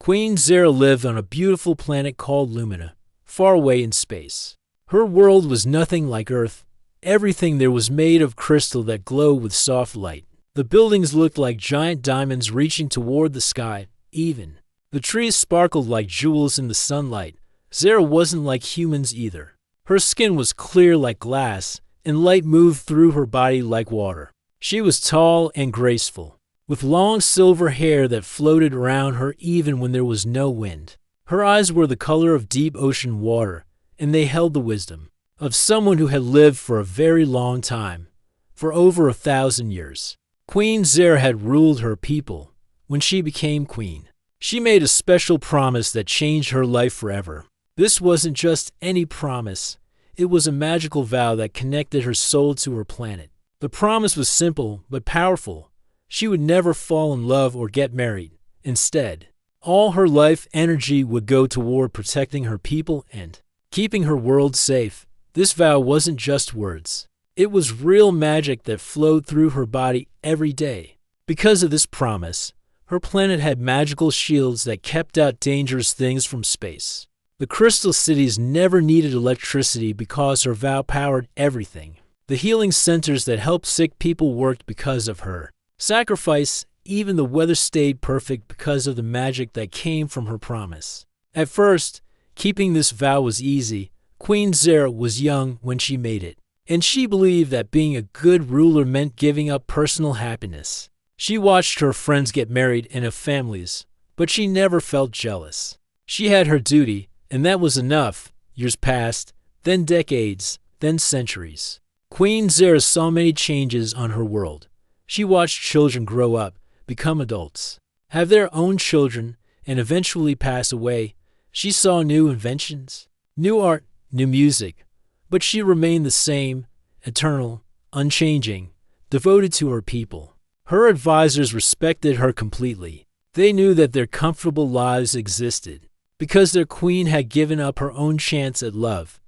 Queen Zera lived on a beautiful planet called Lumina, far away in space. Her world was nothing like Earth. Everything there was made of crystal that glowed with soft light. The buildings looked like giant diamonds reaching toward the sky, even. The trees sparkled like jewels in the sunlight. Zera wasn't like humans either. Her skin was clear like glass, and light moved through her body like water. She was tall and graceful, with long silver hair that floated around her even when there was no wind. Her eyes were the color of deep ocean water, and they held the wisdom of someone who had lived for a very long time, for over 1,000 years. Queen Zera had ruled her people. When she became queen, she made a special promise that changed her life forever. This wasn't just any promise. It was a magical vow that connected her soul to her planet. The promise was simple but powerful. She would never fall in love or get married. Instead, all her life energy would go toward protecting her people and keeping her world safe. This vow wasn't just words. It was real magic that flowed through her body every day. Because of this promise, her planet had magical shields that kept out dangerous things from space. The crystal cities never needed electricity because her vow powered everything. The healing centers that helped sick people worked because of her sacrifice. Even the weather stayed perfect because of the magic that came from her promise. At first, keeping this vow was easy. Queen Zera was young when she made it, and she believed that being a good ruler meant giving up personal happiness. She watched her friends get married and have families, but she never felt jealous. She had her duty, and that was enough. Years passed, then decades, then centuries. Queen Zera saw many changes on her world. She watched children grow up, become adults, have their own children, and eventually pass away. She saw new inventions, new art, new music, but she remained the same, eternal, unchanging, devoted to her people. Her advisors respected her completely. They knew that their comfortable lives existed because their queen had given up her own chance at love.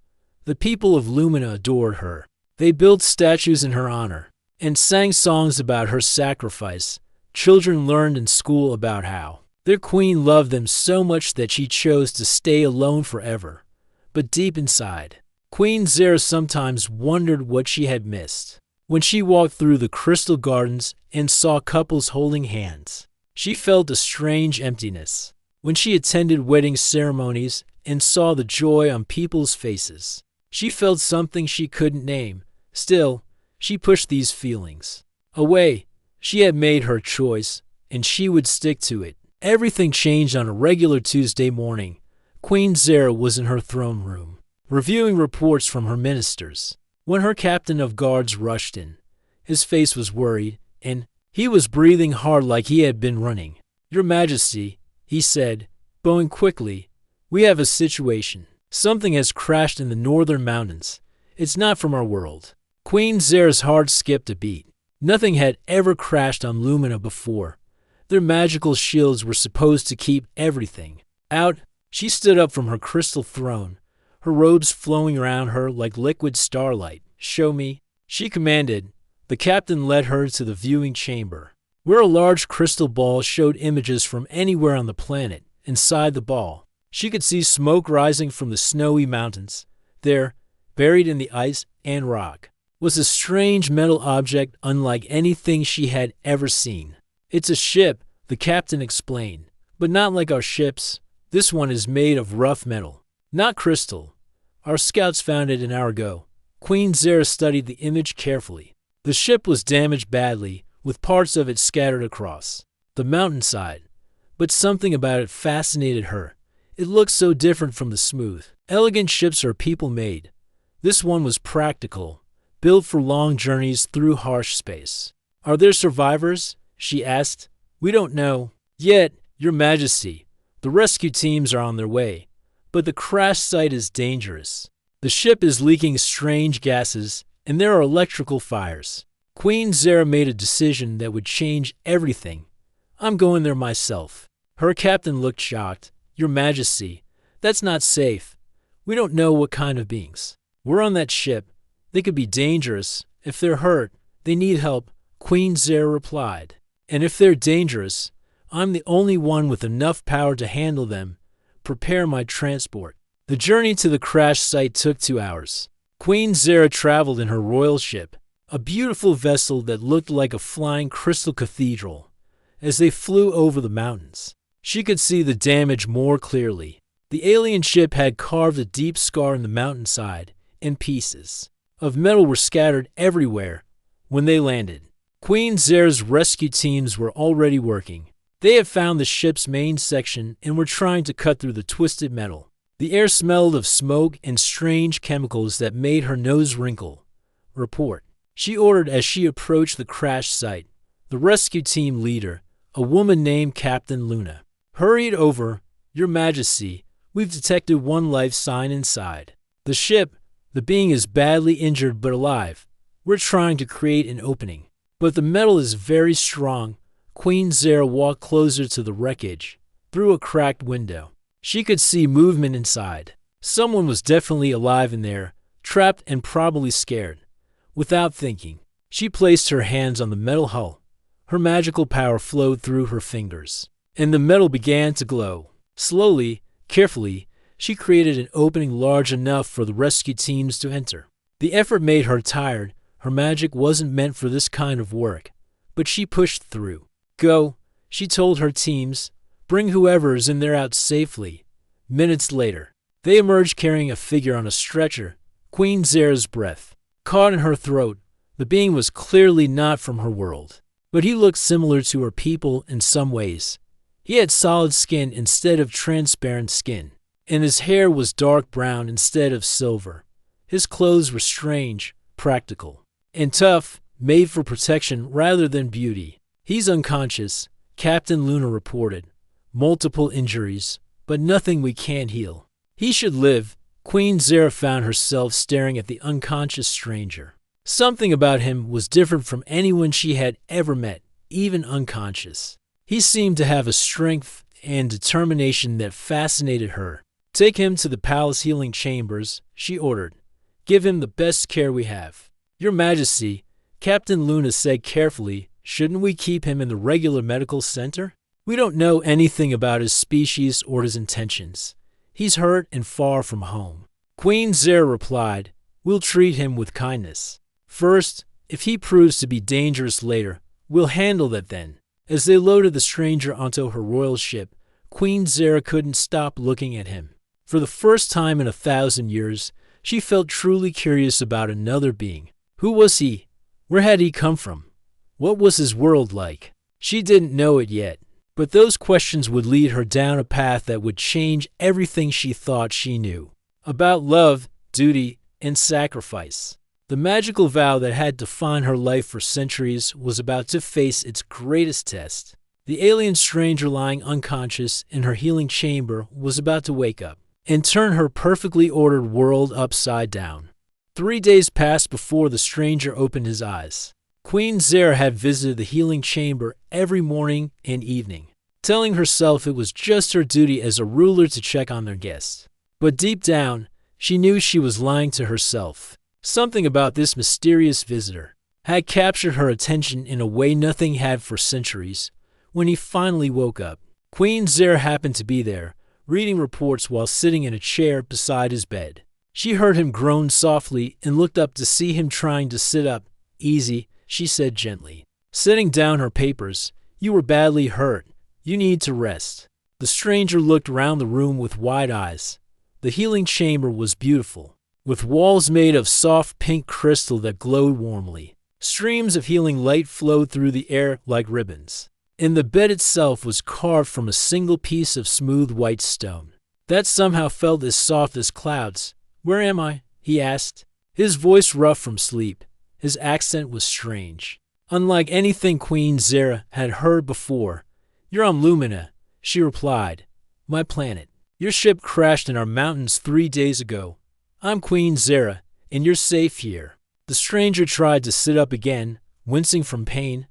The people of Lumina adored her. They built statues in her honor and sang songs about her sacrifice. Children learned in school about how their queen loved them so much that she chose to stay alone forever. But deep inside, Queen Zera sometimes wondered what she had missed. When she walked through the crystal gardens and saw couples holding hands, she felt a strange emptiness. When she attended wedding ceremonies and saw the joy on people's faces, she felt something she couldn't name. Still, she pushed these feelings away. She had made her choice, and she would stick to it. Everything changed on a regular Tuesday morning. Queen Zera was in her throne room, reviewing reports from her ministers, when her captain of guards rushed in. His face was worried, and he was breathing hard like he had been running. "Your Majesty," he said, bowing quickly, "we have a situation. Something has crashed in the northern mountains. It's not from our world." Queen Zera's heart skipped a beat. Nothing had ever crashed on Lumina before. Their magical shields were supposed to keep everything out. She stood up from her crystal throne, her robes flowing around her like liquid starlight. "Show me," she commanded. The captain led her to the viewing chamber, where a large crystal ball showed images from anywhere on the planet. Inside the ball, she could see smoke rising from the snowy mountains. There, buried in the ice and rock, was a strange metal object unlike anything she had ever seen. "It's a ship," the captain explained, "but not like our ships. This one is made of rough metal, not crystal. Our scouts found it an hour ago." Queen Zera studied the image carefully. The ship was damaged badly, with parts of it scattered across the mountainside, but something about it fascinated her. It looked so different from the smooth, elegant ships her people made. This one was practical, built for long journeys through harsh space. "Are there survivors?" she asked. "We don't know yet, Your Majesty. The rescue teams are on their way, but the crash site is dangerous. The ship is leaking strange gases, and there are electrical fires." Queen Zera made a decision that would change everything. "I'm going there myself." Her captain looked shocked. "Your Majesty, that's not safe. We don't know what kind of beings we're on that ship. They could be dangerous. If they're hurt, they need help," Queen Zera replied. "And if they're dangerous, I'm the only one with enough power to handle them. Prepare my transport." The journey to the crash site took 2 hours. Queen Zera traveled in her royal ship, a beautiful vessel that looked like a flying crystal cathedral. As they flew over the mountains, she could see the damage more clearly. The alien ship had carved a deep scar in the mountainside, and pieces of metal were scattered everywhere when they landed. Queen Zera's rescue teams were already working. They had found the ship's main section and were trying to cut through the twisted metal. The air smelled of smoke and strange chemicals that made her nose wrinkle. "Report," she ordered as she approached the crash site. The rescue team leader, a woman named Captain Luna, hurried over. "Your Majesty, we've detected one life sign inside the ship. The being is badly injured but alive. We're trying to create an opening, but the metal is very strong." Queen Zera walked closer to the wreckage. Through a cracked window, she could see movement inside. Someone was definitely alive in there, trapped and probably scared. Without thinking, she placed her hands on the metal hull. Her magical power flowed through her fingers, and the metal began to glow. Slowly, carefully, she created an opening large enough for the rescue teams to enter. The effort made her tired. Her magic wasn't meant for this kind of work, but she pushed through. "Go," she told her teams. "Bring whoever is in there out safely." Minutes later, they emerged carrying a figure on a stretcher. Queen Zera's breath caught in her throat. The being was clearly not from her world, but he looked similar to her people in some ways. He had solid skin instead of transparent skin, and his hair was dark brown instead of silver. His clothes were strange, practical, and tough, made for protection rather than beauty. "He's unconscious," Captain Luna reported. "Multiple injuries, but nothing we can't heal. He should live." Queen Zera found herself staring at the unconscious stranger. Something about him was different from anyone she had ever met, even unconscious. He seemed to have a strength and determination that fascinated her. "Take him to the palace healing chambers," she ordered. "Give him the best care we have." "Your Majesty," Captain Luna said carefully, "shouldn't we keep him in the regular medical center? We don't know anything about his species or his intentions. He's hurt and far from home." Queen Zera replied, "We'll treat him with kindness. First, if he proves to be dangerous later, we'll handle that then." As they loaded the stranger onto her royal ship, Queen Zera couldn't stop looking at him. For the first time in 1,000 years, she felt truly curious about another being. Who was he? Where had he come from? What was his world like? She didn't know it yet, but those questions would lead her down a path that would change everything she thought she knew about love, duty, and sacrifice. The magical vow that had defined her life for centuries was about to face its greatest test. The alien stranger lying unconscious in her healing chamber was about to wake up and turn her perfectly ordered world upside down. 3 days passed before the stranger opened his eyes. Queen Zera had visited the healing chamber every morning and evening, telling herself it was just her duty as a ruler to check on their guests. But deep down, she knew she was lying to herself. Something about this mysterious visitor had captured her attention in a way nothing had for centuries. When he finally woke up, Queen Zera happened to be there, reading reports while sitting in a chair beside his bed. She heard him groan softly and looked up to see him trying to sit up. "Easy," she said gently, setting down her papers. "You were badly hurt. You need to rest." The stranger looked around the room with wide eyes. The healing chamber was beautiful, with walls made of soft pink crystal that glowed warmly. Streams of healing light flowed through the air like ribbons, and the bed itself was carved from a single piece of smooth white stone that somehow felt as soft as clouds. "Where am I?" he asked, his voice rough from sleep. His accent was strange, unlike anything Queen Zera had heard before. "You're on Lumina," she replied. "My planet. Your ship crashed in our mountains 3 days ago. I'm Queen Zera, and you're safe here." The stranger tried to sit up again, wincing from pain.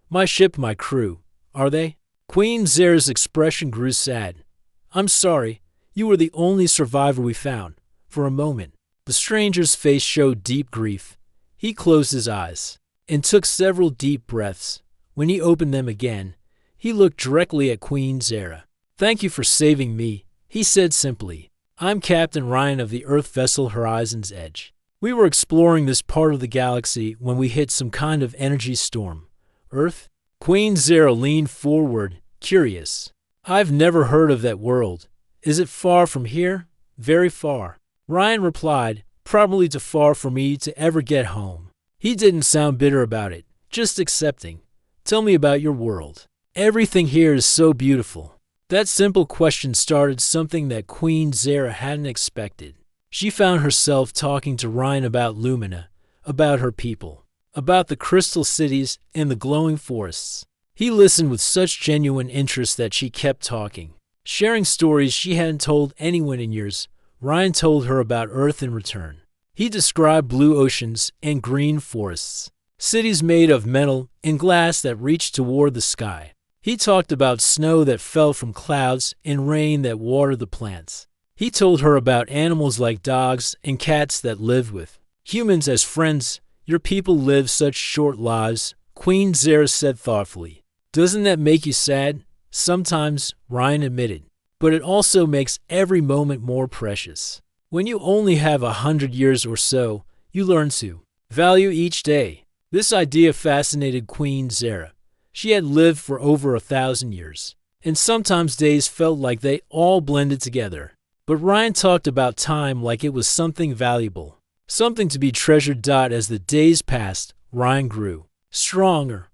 "My ship, my crew. Are they?" Queen Zera's expression grew sad. "I'm sorry. You were the only survivor we found." For a moment, the stranger's face showed deep grief. He closed his eyes and took several deep breaths. When he opened them again, He looked directly at Queen Zara. "Thank you for saving me," he said simply. "I'm Captain Ryan of the Earth vessel Horizon's Edge. We were exploring this part of the galaxy when we hit some kind of energy storm. Earth?" Queen Zara leaned forward, curious. "I've never heard of that world. Is it far from here?" "Very far," Ryan replied, "probably too far for me to ever get home." He didn't sound bitter about it, just accepting. "Tell me about your world. Everything here is so beautiful." That simple question started something that Queen Zara hadn't expected. She found herself talking to Ryan about Lumina, about her people, about the crystal cities and the glowing forests. He listened with such genuine interest that she kept talking, sharing stories she hadn't told anyone in years. Ryan told her about Earth in return. He described blue oceans and green forests, cities made of metal and glass that reached toward the sky. He talked about snow that fell from clouds and rain that watered the plants. He told her about animals like dogs and cats that lived with humans as friends. "Your people live such short lives," Queen Zara said thoughtfully. "Doesn't that make you sad?" "Sometimes," Ryan admitted, "but it also makes every moment more precious. When you only have 100 years or so, you learn to value each day." This idea fascinated Queen Zara. She had lived for over 1,000 years, and sometimes days felt like they all blended together. But Ryan talked about time like it was something valuable, something to be treasured. As the days passed, Ryan grew stronger.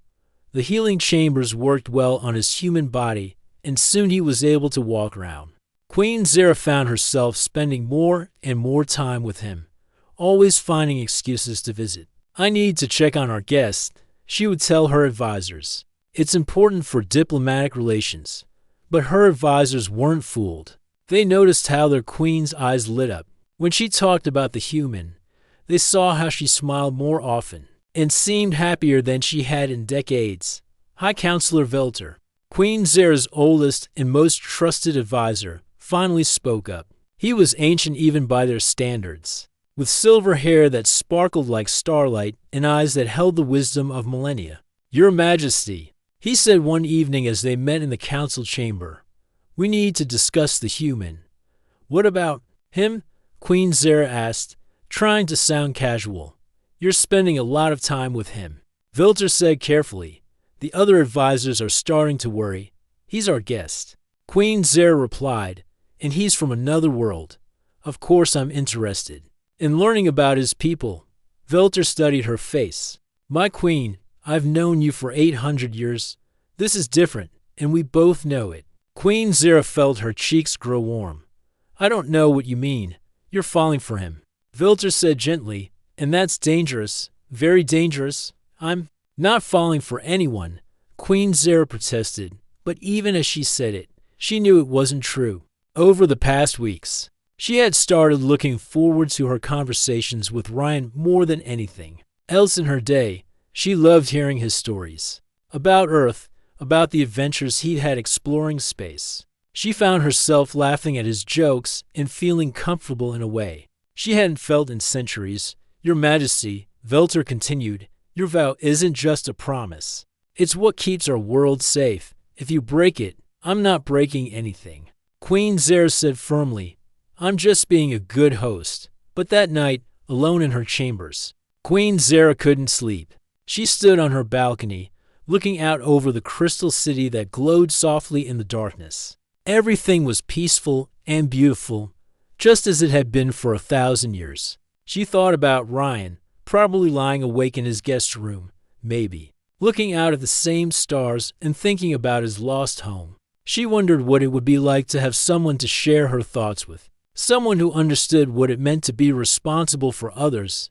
The healing chambers worked well on his human body, and soon he was able to walk around. Queen Zara found herself spending more and more time with him, always finding excuses to visit. "I need to check on our guest," she would tell her advisors. "It's important for diplomatic relations." But her advisors weren't fooled. They noticed how their queen's eyes lit up. When she talked about the human, they saw how she smiled more often and seemed happier than she had in decades. High Counselor Velter, Queen Zara's oldest and most trusted advisor, finally spoke up. He was ancient even by their standards, with silver hair that sparkled like starlight and eyes that held the wisdom of millennia. "Your Majesty," he said one evening as they met in the council chamber, "we need to discuss the human." "What about him?" Queen Zara asked, trying to sound casual. "You're spending a lot of time with him," Vilter said carefully. "The other advisors are starting to worry. He's our guest." Queen Zara replied, "And he's from another world. Of course I'm interested in learning about his people." Vilter studied her face. "My queen, I've known you for 800 years. This is different, and we both know it." Queen Zara felt her cheeks grow warm. "I don't know what you mean. You're falling for him," Vilter said gently, "and that's dangerous, very dangerous." "I'm not falling for anyone," Queen Zara protested, but even as she said it, she knew it wasn't true. Over the past weeks, she had started looking forward to her conversations with Ryan more than anything else in her day. She loved hearing his stories about Earth, about the adventures he'd had exploring space. She found herself laughing at his jokes and feeling comfortable in a way she hadn't felt in centuries. "Your Majesty," Velter continued, "your vow isn't just a promise. It's what keeps our world safe. If you break it, I'm not breaking anything." Queen Zara said firmly, "I'm just being a good host." But that night, alone in her chambers, Queen Zara couldn't sleep. She stood on her balcony, looking out over the crystal city that glowed softly in the darkness. Everything was peaceful and beautiful, just as it had been for 1,000 years. She thought about Ryan, probably lying awake in his guest room, maybe, looking out at the same stars and thinking about his lost home. She wondered what it would be like to have someone to share her thoughts with, someone who understood what it meant to be responsible for others.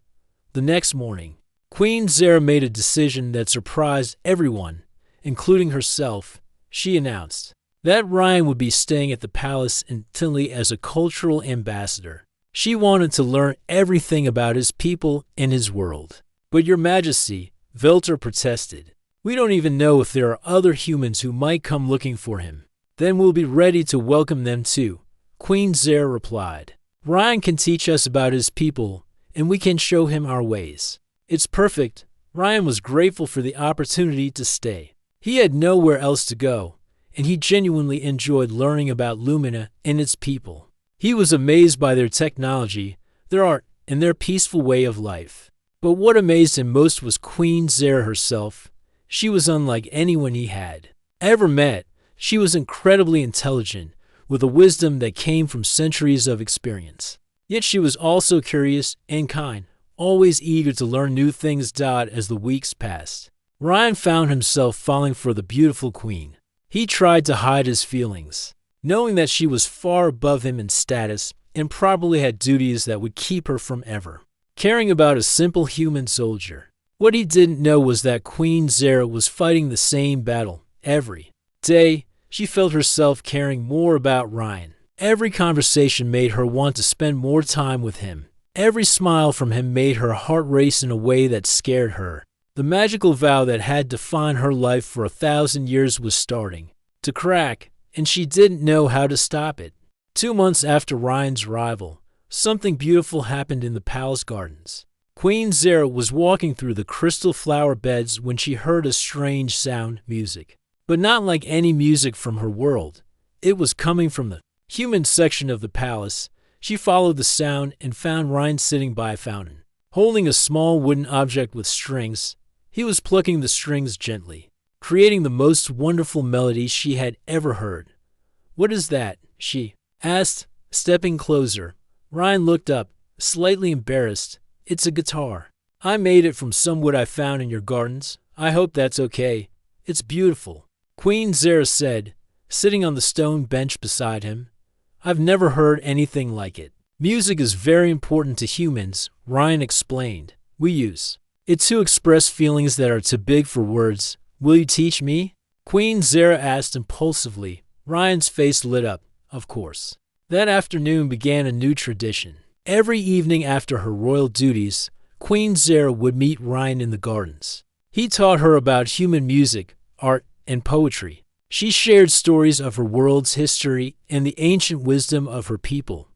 The next morning, Queen Zara made a decision that surprised everyone, including herself. She announced that Ryan would be staying at the palace in Tinley as a cultural ambassador. She wanted to learn everything about his people and his world. "But Your Majesty," Velter protested, "we don't even know if there are other humans who might come looking for him." "Then we'll be ready to welcome them too," Queen Zara replied. "Ryan can teach us about his people, and we can show him our ways." "It's perfect." Ryan was grateful for the opportunity to stay. He had nowhere else to go, and he genuinely enjoyed learning about Lumina and its people. He was amazed by their technology, their art, and their peaceful way of life. But what amazed him most was Queen Zera herself. She was unlike anyone he had ever met. She was incredibly intelligent, with a wisdom that came from centuries of experience. Yet she was also curious and kind, always eager to learn new things. As the weeks passed, Ryan found himself falling for the beautiful queen. He tried to hide his feelings, knowing that she was far above him in status and probably had duties that would keep her from ever caring about a simple human soldier. What he didn't know was that Queen Zera was fighting the same battle every day. She felt herself caring more about Ryan. Every conversation made her want to spend more time with him. Every smile from him made her heart race in a way that scared her. The magical vow that had defined her life for 1,000 years was starting to crack, and she didn't know how to stop it. 2 months after Ryan's arrival, something beautiful happened in the palace gardens. Queen Zera was walking through the crystal flower beds when she heard a strange sound, music. But not like any music from her world. It was coming from the human section of the palace. She followed the sound and found Ryan sitting by a fountain, holding a small wooden object with strings. He was plucking the strings gently, creating the most wonderful melody she had ever heard. "What is that?" she asked, stepping closer. Ryan looked up, slightly embarrassed. "It's a guitar. I made it from some wood I found in your gardens. I hope that's okay. It's beautiful," Queen Zera said, sitting on the stone bench beside him. "I've never heard anything like it." "Music is very important to humans," Ryan explained. "We use it to express feelings that are too big for words. Will you teach me?" Queen Zera asked impulsively. Ryan's face lit up. Of course. That afternoon began a new tradition. Every evening after her royal duties, Queen Zera would meet Ryan in the gardens. He taught her about human music, art, and poetry. She shared stories of her world's history and the ancient wisdom of her people.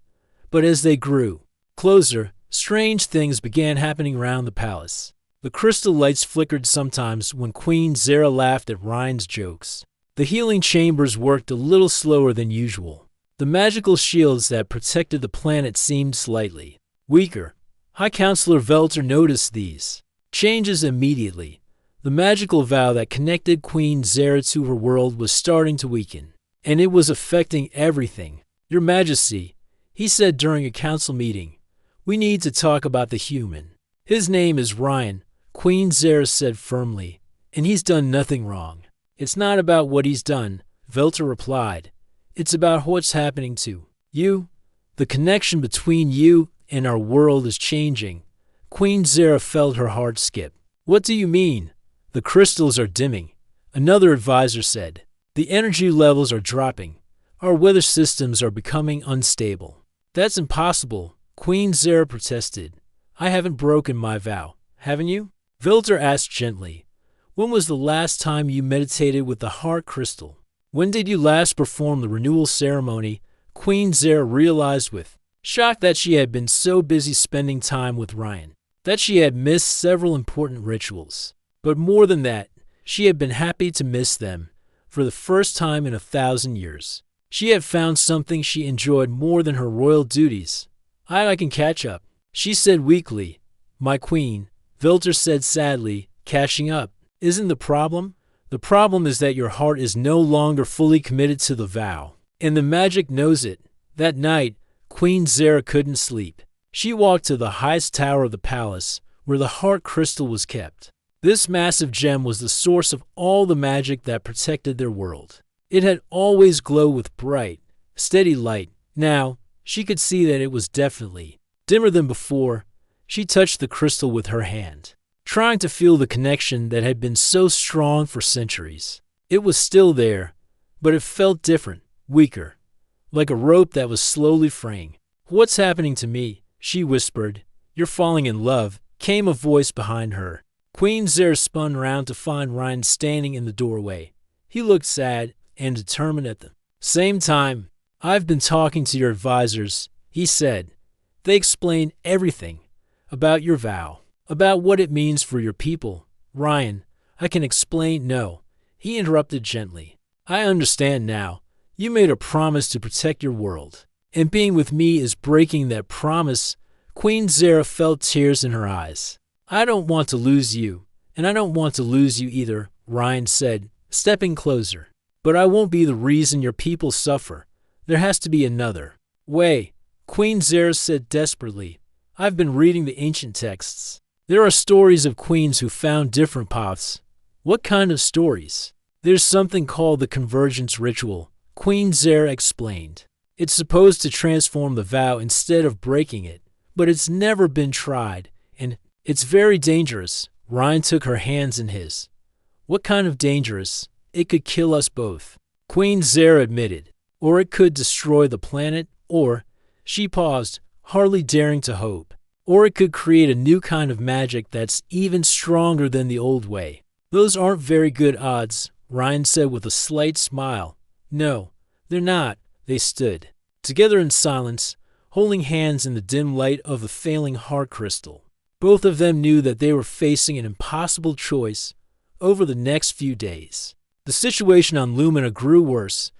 But as they grew closer, strange things began happening around the palace. The crystal lights flickered sometimes when Queen Zera laughed at Ryan's jokes. The healing chambers worked a little slower than usual. The magical shields that protected the planet seemed slightly weaker. High Counselor Velter noticed these changes immediately. The magical vow that connected Queen Zera to her world was starting to weaken, and it was affecting everything. "Your Majesty," he said during a council meeting, "we need to talk about the human. His name is Ryan," Queen Zera said firmly, "and he's done nothing wrong." "It's not about what he's done," Velter replied. "It's about what's happening to you. The connection between you and our world is changing." Queen Zera felt her heart skip. "What do you mean?" "The crystals are dimming," another advisor said. "The energy levels are dropping. Our weather systems are becoming unstable." "That's impossible," Queen Zera protested. "I haven't broken my vow, haven't you?" Velter asked gently. "When was the last time you meditated with the heart crystal? When did you last perform the renewal ceremony?" Queen Zera realized with shock that she had been so busy spending time with Ryan that she had missed several important rituals. But more than that, she had been happy to miss them. For the first time in 1,000 years, she had found something she enjoyed more than her royal duties. I can catch up," she said weakly. "My queen," Velter said sadly, "catching up isn't the problem. The problem is that your heart is no longer fully committed to the vow, and the magic knows it." That night, Queen Zera couldn't sleep. She walked to the highest tower of the palace, where the heart crystal was kept. This massive gem was the source of all the magic that protected their world. It had always glowed with bright, steady light. Now, she could see that it was definitely dimmer than before. She touched the crystal with her hand, trying to feel the connection that had been so strong for centuries. It was still there, but it felt different, weaker, like a rope that was slowly fraying. "What's happening to me?" she whispered. "You're falling in love," came a voice behind her. Queen Zera spun round to find Ryan standing in the doorway. He looked sad and determined at the same time. "I've been talking to your advisors," he said. "They explained everything about your vow, about what it means for your people." "Ryan, I can explain." "No," He interrupted gently. I understand now. You made a promise to protect your world, and being with me is breaking that promise. Queen Zera felt tears in her eyes. I don't want to lose you, and I don't want to lose you either, Ryan said, stepping closer. But I won't be the reason your people suffer. There has to be another way, Queen Zera said desperately. I've been reading the ancient texts. There are stories of queens who found different paths. What kind of stories? There's something called the convergence ritual, Queen Zera explained. It's supposed to transform the vow instead of breaking it, but it's never been tried, and it's very dangerous. Ryan took her hands in his. What kind of dangerous? It could kill us both, Queen Zera admitted. Or it could destroy the planet, or, she paused, hardly daring to hope, or it could create a new kind of magic that's even stronger than the old way. Those aren't very good odds, Ryan said with a slight smile. No, they're not. They stood together in silence, holding hands in the dim light of the failing heart crystal. Both of them knew that they were facing an impossible choice over the next few days. The situation on Lumina grew worse.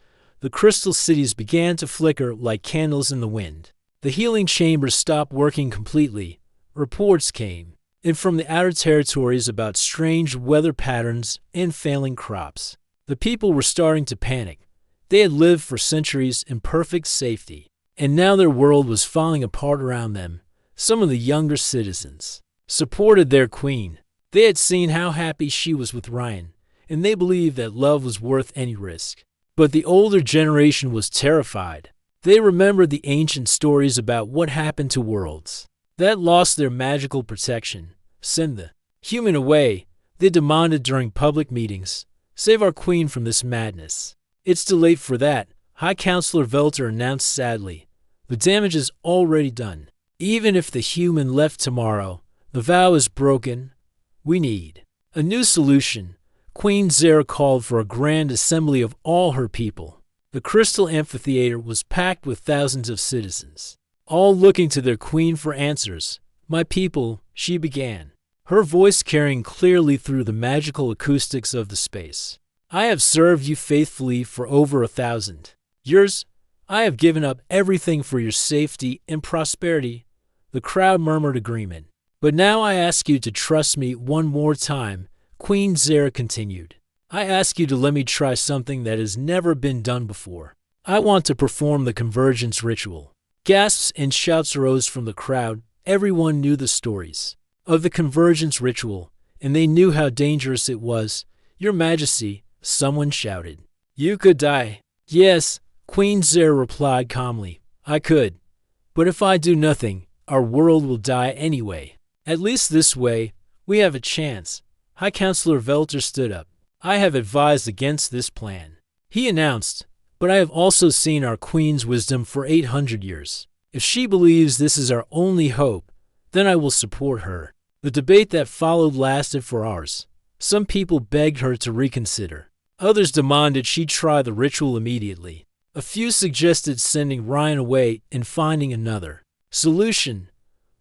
The crystal cities began to flicker like candles in the wind. The healing chambers stopped working completely. Reports came in from the outer territories about strange weather patterns and failing crops. The people were starting to panic. They had lived for centuries in perfect safety, and now their world was falling apart around them. Some of the younger citizens supported their queen. They had seen how happy she was with Ryan, and they believed that love was worth any risk. But the older generation was terrified. They remembered the ancient stories about what happened to worlds that lost their magical protection. Send the human away, they demanded during public meetings. Save our queen from this madness. It's too late for that, High Counselor Velter announced sadly. The damage is already done. Even if the human left tomorrow, the vow is broken. We need a new solution. Queen Zera called for a grand assembly of all her people. The crystal amphitheater was packed with thousands of citizens, all looking to their queen for answers. My people, she began, her voice carrying clearly through the magical acoustics of the space. I have served you faithfully for over 1,000 years. I have given up everything for your safety and prosperity. The crowd murmured agreement. But now I ask you to trust me one more time, Queen Zera continued. I ask you to let me try something that has never been done before. I want to perform the convergence ritual. Gasps and shouts arose from the crowd. Everyone knew the stories of the convergence ritual, and they knew how dangerous it was. Your Majesty, someone shouted. You could die. Yes, Queen Zera replied calmly. I could. But if I do nothing, our world will die anyway. At least this way, we have a chance. High Counselor Velter stood up. I have advised against this plan, he announced, but I have also seen our queen's wisdom for 800 years. If she believes this is our only hope, then I will support her. The debate that followed lasted for hours. Some people begged her to reconsider. Others demanded she try the ritual immediately. A few suggested sending Ryan away and finding another solution.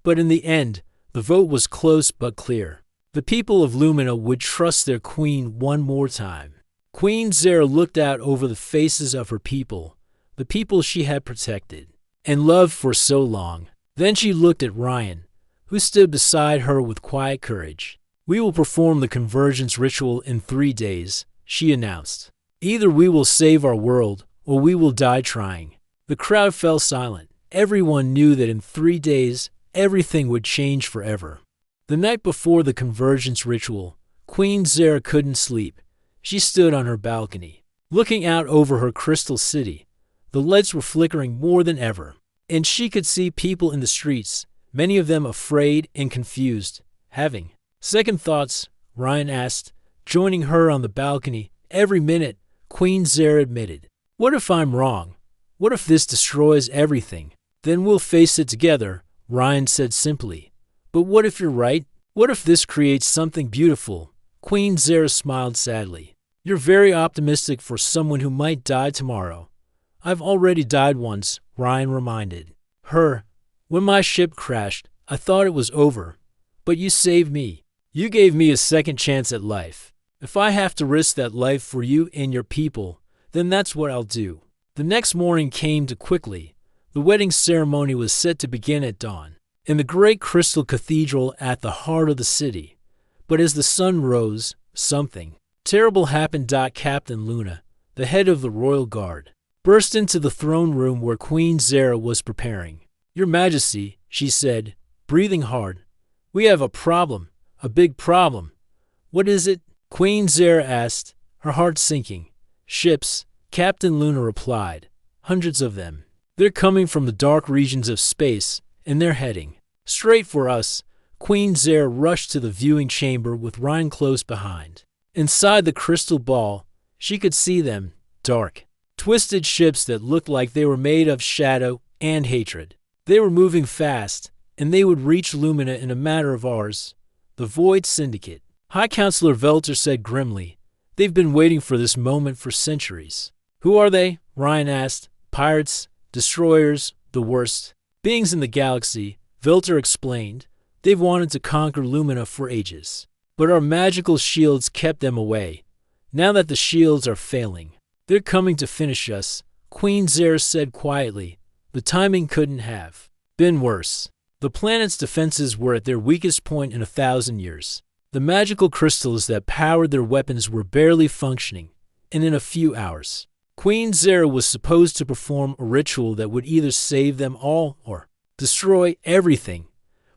But in the end, the vote was close but clear. The people of Lumina would trust their queen one more time. Queen Zera looked out over the faces of her people, the people she had protected and loved for so long. Then she looked at Ryan, who stood beside her with quiet courage. We will perform the convergence ritual in 3 days, she announced. Either we will save our world, or we will die trying. The crowd fell silent. Everyone knew that in 3 days, everything would change forever. The night before the convergence ritual, Queen Zera couldn't sleep. She stood on her balcony, looking out over her crystal city. The lights were flickering more than ever, and she could see people in the streets, many of them afraid and confused. Having second thoughts, Ryan asked, joining her on the balcony. Every minute, Queen Zera admitted. What if I'm wrong? What if this destroys everything? Then we'll face it together, Ryan said simply. But what if you're right? What if this creates something beautiful? Queen Zera smiled sadly. You're very optimistic for someone who might die tomorrow. I've already died once, Ryan reminded her. When my ship crashed, I thought it was over. But you saved me. You gave me a second chance at life. If I have to risk that life for you and your people, then that's what I'll do. The next morning came too quickly. The wedding ceremony was set to begin at dawn, in the great crystal cathedral at the heart of the city. But as the sun rose, something terrible happened. Captain Luna, the head of the royal guard, burst into the throne room where Queen Zara was preparing. "Your Majesty," she said, breathing hard, "we have a problem, a big problem." "What is it?" Queen Zara asked, her heart sinking. "Ships," Captain Luna replied. "Hundreds of them. They're coming from the dark regions of space, and they're heading straight for us." Queen Zara rushed to the viewing chamber with Ryan close behind. Inside the crystal ball, she could see them, dark, twisted ships that looked like they were made of shadow and hatred. They were moving fast, and they would reach Lumina in a matter of hours. The Void Syndicate. High Counselor Velter said grimly. "They've been waiting for this moment for centuries." "Who are they?" Ryan asked. "Pirates, destroyers, the worst beings in the galaxy," Velter explained. "They've wanted to conquer Lumina for ages, but our magical shields kept them away. Now that the shields are failing, they're coming to finish us." Queen Zara said quietly. "The timing couldn't have been worse." The planet's defenses were at their weakest point in 1,000 years. The magical crystals that powered their weapons were barely functioning, and in a few hours, Queen Zara was supposed to perform a ritual that would either save them all or destroy everything.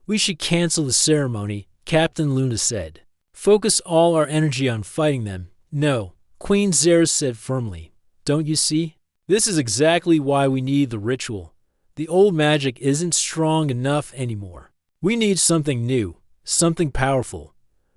"We should cancel the ceremony," Captain Luna said. "Focus all our energy on fighting them." "No," Queen Zara said firmly. "Don't you see? This is exactly why we need the ritual. The old magic isn't strong enough anymore. We need something new, something powerful."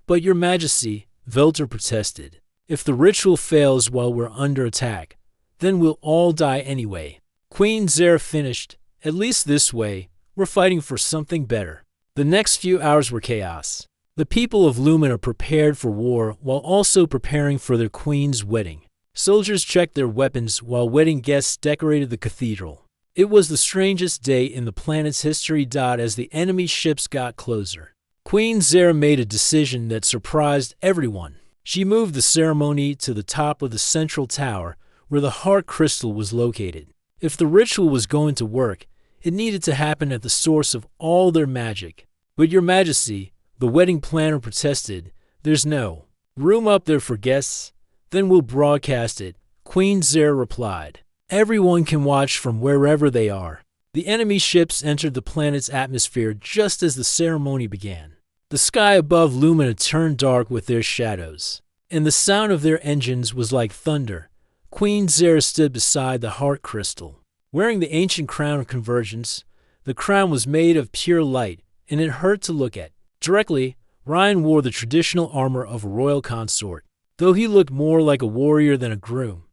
"But Your Majesty," Velter protested, "if the ritual fails while we're under attack, then we'll all die anyway." Queen Zara finished. "At least this way, we're fighting for something better." The next few hours were chaos. The people of Lumina prepared for war while also preparing for their queen's wedding. Soldiers checked their weapons while wedding guests decorated the cathedral. It was the strangest day in the planet's history. As the enemy ships got closer, Queen Zara made a decision that surprised everyone. She moved the ceremony to the top of the central tower where the heart crystal was located. If the ritual was going to work, it needed to happen at the source of all their magic. "But Your Majesty," the wedding planner protested, "there's no room up there for guests." "Then we'll broadcast it," Queen Zara replied. "Everyone can watch from wherever they are." The enemy ships entered the planet's atmosphere just as the ceremony began. The sky above Lumina turned dark with their shadows, and the sound of their engines was like thunder. Queen Zara stood beside the heart crystal, wearing the ancient crown of convergence. The crown was made of pure light, and it hurt to look at. Directly, Ryan wore the traditional armor of a royal consort, though he looked more like a warrior than a groom.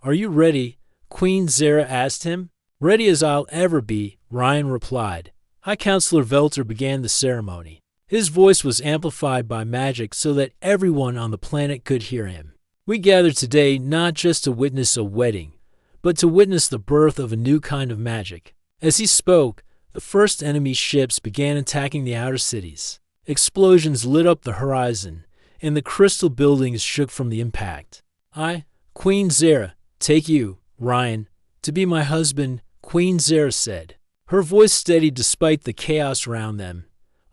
"Are you ready?" Queen Zara asked him. "Ready as I'll ever be," Ryan replied. High Counselor Velter began the ceremony. His voice was amplified by magic so that everyone on the planet could hear him. "We gather today not just to witness a wedding, but to witness the birth of a new kind of magic." As he spoke, the first enemy ships began attacking the outer cities. Explosions lit up the horizon, and the crystal buildings shook from the impact. "I, Queen Zara, take you, Ryan, to be my husband," Queen Zara said. Her voice steadied despite the chaos around them.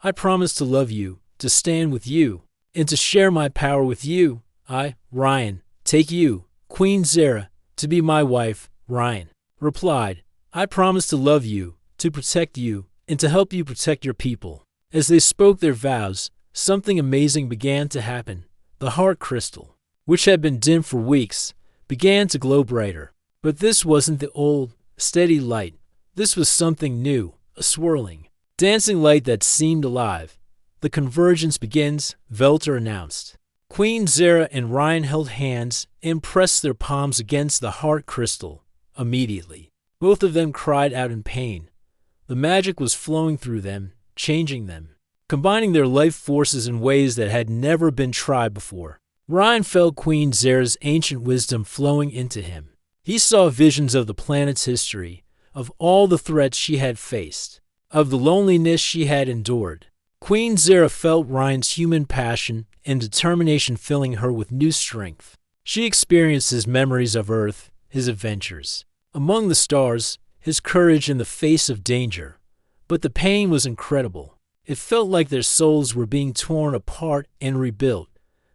"I promise to love you, to stand with you, and to share my power with you. I, Ryan, take you, Queen Zara, to be my wife." Ryan replied, "I promise to love you, to protect you, and to help you protect your people." As they spoke their vows, something amazing began to happen. The heart crystal, which had been dim for weeks, began to glow brighter. But this wasn't the old, steady light. This was something new, a swirling, dancing light that seemed alive. "The convergence begins," Velter announced. Queen Zara and Ryan held hands and pressed their palms against the heart crystal. Immediately, both of them cried out in pain. The magic was flowing through them, changing them, combining their life forces in ways that had never been tried before. Ryan felt Queen Zara's ancient wisdom flowing into him. He saw visions of the planet's history, of all the threats she had faced, of the loneliness she had endured, Queen Zera felt Ryan's human passion and determination filling her with new strength. She experienced his memories of Earth, his adventures among the stars, his courage in the face of danger. But the pain was incredible. It felt like their souls were being torn apart and rebuilt.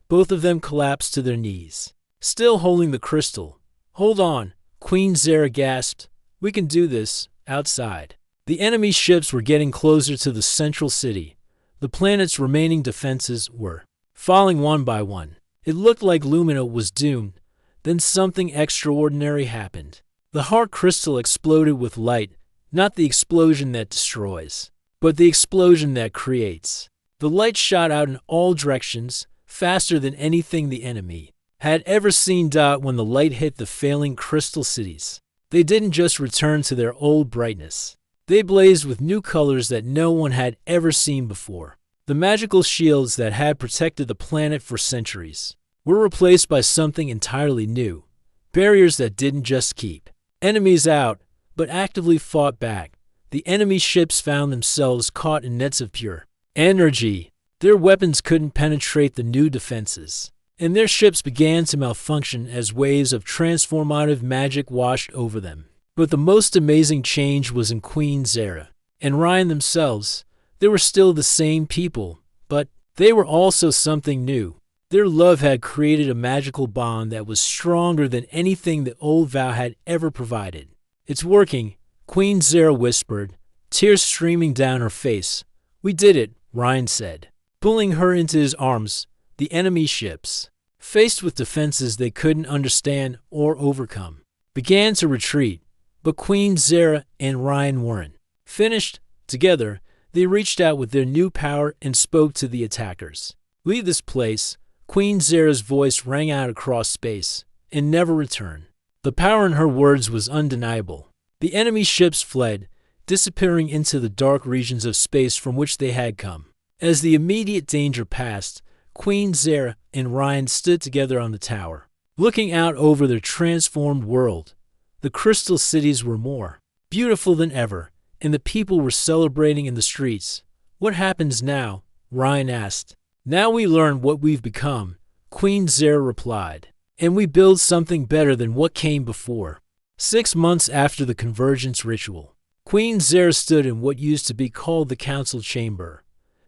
Both of them collapsed to their knees, still holding the crystal. "Hold on," Queen Zera gasped. "We can do this, outside." The enemy ships were getting closer to the central city. The planet's remaining defenses were falling one by one. It looked like Lumina was doomed. Then something extraordinary happened. The heart crystal exploded with light, not the explosion that destroys, but the explosion that creates. The light shot out in all directions, faster than anything the enemy had ever seen. When the light hit the failing crystal cities, they didn't just return to their old brightness. They blazed with new colors that no one had ever seen before. The magical shields that had protected the planet for centuries were replaced by something entirely new. Barriers that didn't just keep enemies out, but actively fought back. The enemy ships found themselves caught in nets of pure energy. Their weapons couldn't penetrate the new defenses, and their ships began to malfunction as waves of transformative magic washed over them. But the most amazing change was in Queen Zera and Ryan themselves. They were still the same people, but they were also something new. Their love had created a magical bond that was stronger than anything the old vow had ever provided. "It's working," Queen Zera whispered, tears streaming down her face. "We did it," Ryan said, pulling her into his arms. The enemy ships, faced with defenses they couldn't understand or overcome, began to retreat. But Queen Zera and Ryan weren't finished. Together, they reached out with their new power and spoke to the attackers. "Leave this place." Queen Zera's voice rang out across space, and never return. The power in her words was undeniable. The enemy ships fled, disappearing into the dark regions of space from which they had come. As the immediate danger passed, Queen Zera and Ryan stood together on the tower, looking out over their transformed world. The crystal cities were more beautiful than ever, and the people were celebrating in the streets. "What happens now?" Ryan asked. "Now we learn what we've become," Queen Zera replied, "and we build something better than what came before." 6 months after the convergence ritual, Queen Zera stood in what used to be called the council chamber.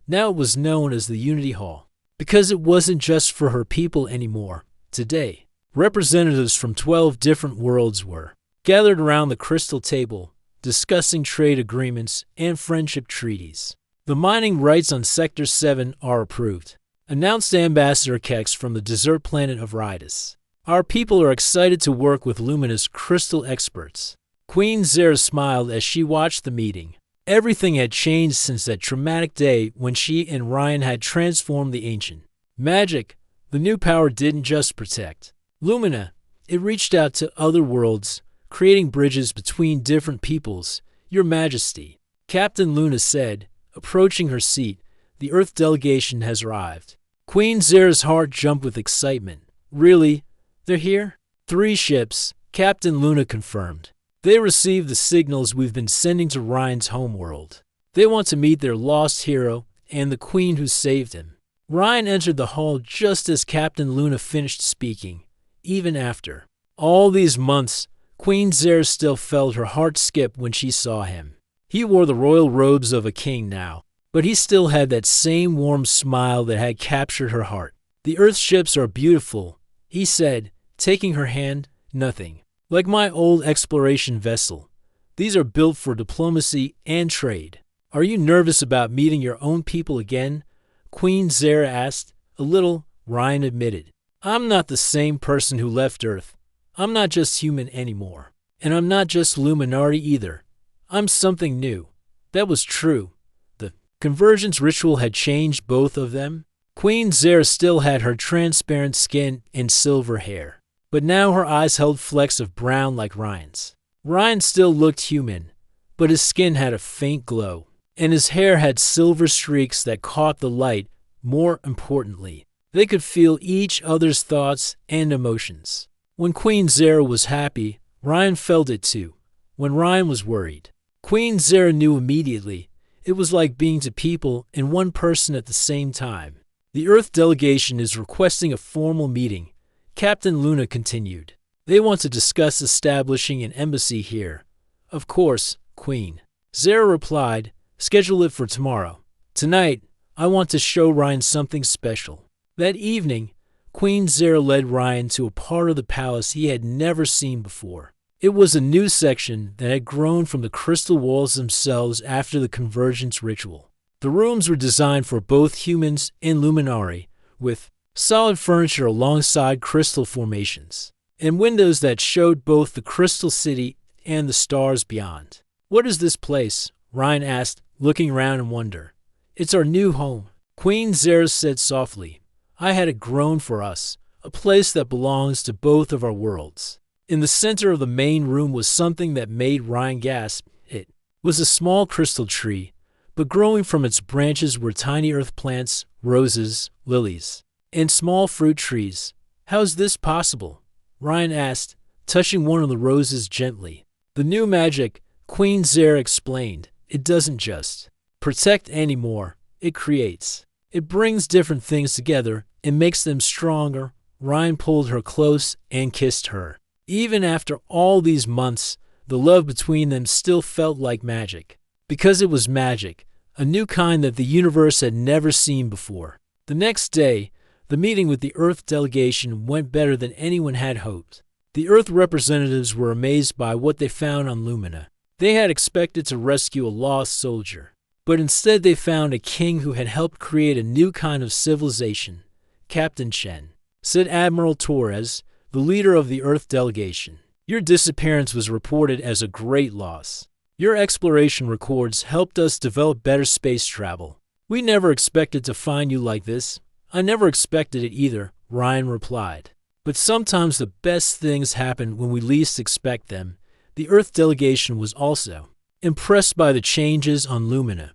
Now it was known as the Unity Hall, because it wasn't just for her people anymore. Today, representatives from 12 different worlds were gathered around the crystal table, discussing trade agreements and friendship treaties. "The mining rights on Sector 7 are approved," announced Ambassador Kex from the desert planet of Rydus. "Our people are excited to work with Lumina's crystal experts." Queen Zera smiled as she watched the meeting. Everything had changed since that traumatic day when she and Ryan had transformed the ancient magic. The new power didn't just protect Lumina, it reached out to other worlds, creating bridges between different peoples. "Your Majesty," Captain Luna said, approaching her seat, "the Earth delegation has arrived." Queen Zera's heart jumped with excitement. "Really? They're here?" 3 ships, Captain Luna confirmed. "They received the signals we've been sending to Ryan's homeworld. They want to meet their lost hero and the queen who saved him." Ryan entered the hall just as Captain Luna finished speaking. Even after all these months, Queen Zera still felt her heart skip when she saw him. He wore the royal robes of a king now, but he still had that same warm smile that had captured her heart. "The Earth ships are beautiful," he said, taking her hand. "Nothing like my old exploration vessel. These are built for diplomacy and trade." "Are you nervous about meeting your own people again?" Queen Zera asked. "A little," Ryan admitted. "I'm not the same person who left Earth. I'm not just human anymore. And I'm not just Luminati either. I'm something new." That was true. The convergence ritual had changed both of them. Queen Zera still had her transparent skin and silver hair, but now her eyes held flecks of brown like Ryan's. Ryan still looked human, but his skin had a faint glow, and his hair had silver streaks that caught the light. More importantly, they could feel each other's thoughts and emotions. When Queen Zera was happy, Ryan felt it too. When Ryan was worried, Queen Zera knew immediately. It was like being two people in one person at the same time. The Earth delegation is requesting a formal meeting, Captain Luna continued. They want to discuss establishing an embassy here. Of course, Queen. Zara replied, schedule it for tomorrow. Tonight, I want to show Ryan something special. That evening, Queen Zara led Ryan to a part of the palace he had never seen before. It was a new section that had grown from the crystal walls themselves after the convergence ritual. The rooms were designed for both humans and Luminari, with solid furniture alongside crystal formations, and windows that showed both the crystal city and the stars beyond. What is this place? Ryan asked, looking around in wonder. It's our new home, Queen Zara said softly. I had it grown for us, a place that belongs to both of our worlds. In the center of the main room was something that made Ryan gasp. It was a small crystal tree, but growing from its branches were tiny earth plants, roses, lilies, and small fruit trees. How is this possible? Ryan asked, touching one of the roses gently. The new magic, Queen Zara explained. It doesn't just protect anymore, it creates. It brings different things together and makes them stronger. Ryan pulled her close and kissed her. Even after all these months, the love between them still felt like magic. Because it was magic, a new kind that the universe had never seen before. The next day, the meeting with the Earth delegation went better than anyone had hoped. The Earth representatives were amazed by what they found on Lumina. They had expected to rescue a lost soldier, but instead they found a king who had helped create a new kind of civilization. Captain Chen, said Admiral Torres, the leader of the Earth delegation. Your disappearance was reported as a great loss. Your exploration records helped us develop better space travel. We never expected to find you like this. I never expected it either, Ryan replied. But sometimes the best things happen when we least expect them. The Earth delegation was also impressed by the changes on Lumina.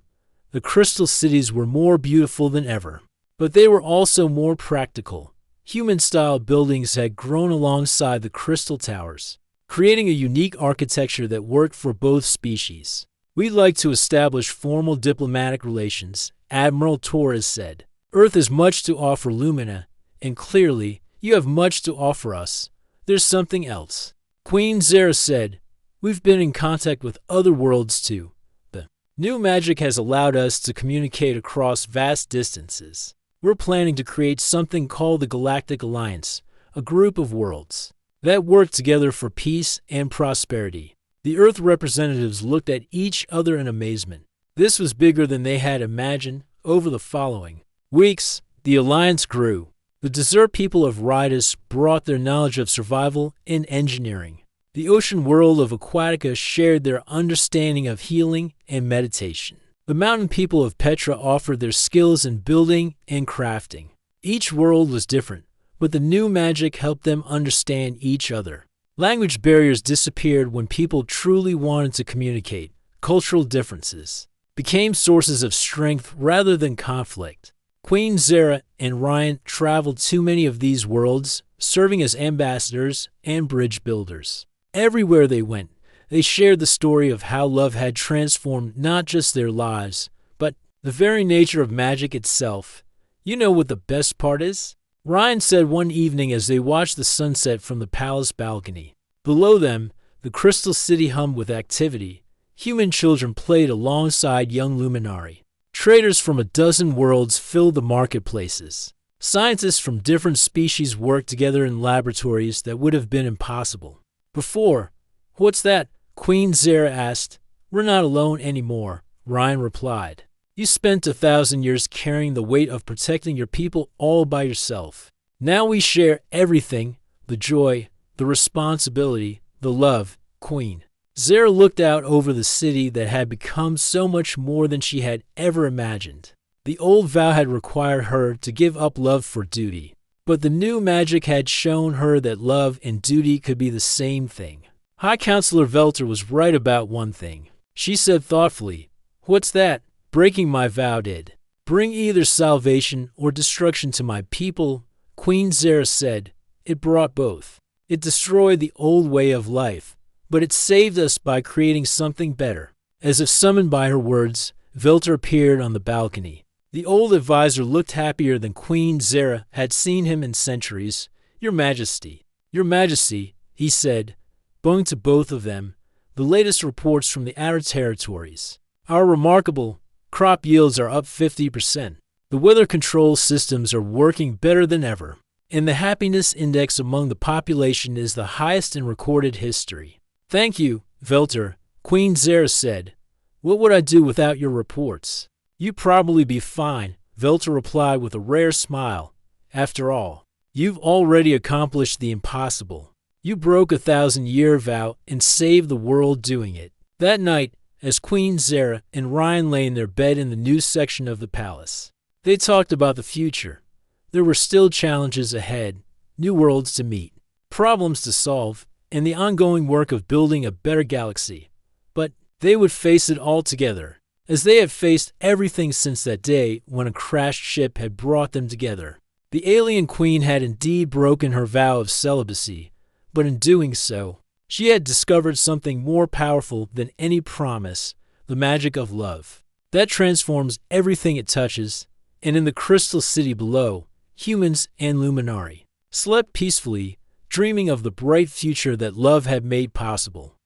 The crystal cities were more beautiful than ever, but they were also more practical. Human-style buildings had grown alongside the crystal towers, creating a unique architecture that worked for both species. We'd like to establish formal diplomatic relations, Admiral Torres said. Earth has much to offer Lumina, and clearly, you have much to offer us. There's something else. Queen Zara said, we've been in contact with other worlds too. The new magic has allowed us to communicate across vast distances. We're planning to create something called the Galactic Alliance, a group of worlds that work together for peace and prosperity. The Earth representatives looked at each other in amazement. This was bigger than they had imagined. Over the following weeks, the alliance grew. The desert people of Rydus brought their knowledge of survival and engineering. The ocean world of Aquatica shared their understanding of healing and meditation. The mountain people of Petra offered their skills in building and crafting. Each world was different, but the new magic helped them understand each other. Language barriers disappeared when people truly wanted to communicate. Cultural differences became sources of strength rather than conflict. Queen Zara and Ryan traveled to many of these worlds, serving as ambassadors and bridge builders. Everywhere they went, they shared the story of how love had transformed not just their lives, but the very nature of magic itself. You know what the best part is? Ryan said one evening as they watched the sunset from the palace balcony. Below them, the crystal city hummed with activity. Human children played alongside young Luminari. Traders from a dozen worlds filled the marketplaces. Scientists from different species worked together in laboratories that would have been impossible before. What's that? Queen Zara asked. We're not alone anymore, Ryan replied. You spent 1,000 years carrying the weight of protecting your people all by yourself. Now we share everything, the joy, the responsibility, the love, Queen. Zara looked out over the city that had become so much more than she had ever imagined. The old vow had required her to give up love for duty, but the new magic had shown her that love and duty could be the same thing. High Counselor Velter was right about one thing. She said thoughtfully, What's that? Breaking my vow did. Bring either salvation or destruction to my people, Queen Zara said. It brought both. It destroyed the old way of life, but it saved us by creating something better. As if summoned by her words, Velter appeared on the balcony. The old advisor looked happier than Queen Zera had seen him in centuries. Your Majesty, he said, bowing to both of them, the latest reports from the outer territories. Our remarkable crop yields are up 50%. The weather control systems are working better than ever, and the happiness index among the population is the highest in recorded history. Thank you, Velter, Queen Zera said. What would I do without your reports? You'd probably be fine, Velter replied with a rare smile. After all, you've already accomplished the impossible. You broke a 1,000-year vow and saved the world doing it. That night, as Queen Zera and Ryan lay in their bed in the new section of the palace, they talked about the future. There were still challenges ahead, new worlds to meet, problems to solve, and the ongoing work of building a better galaxy. But they would face it all together, as they had faced everything since that day when a crashed ship had brought them together. The alien queen had indeed broken her vow of celibacy, but in doing so, she had discovered something more powerful than any promise, the magic of love. That transforms everything it touches, and in the crystal city below, humans and Luminari slept peacefully, dreaming of the bright future that love had made possible.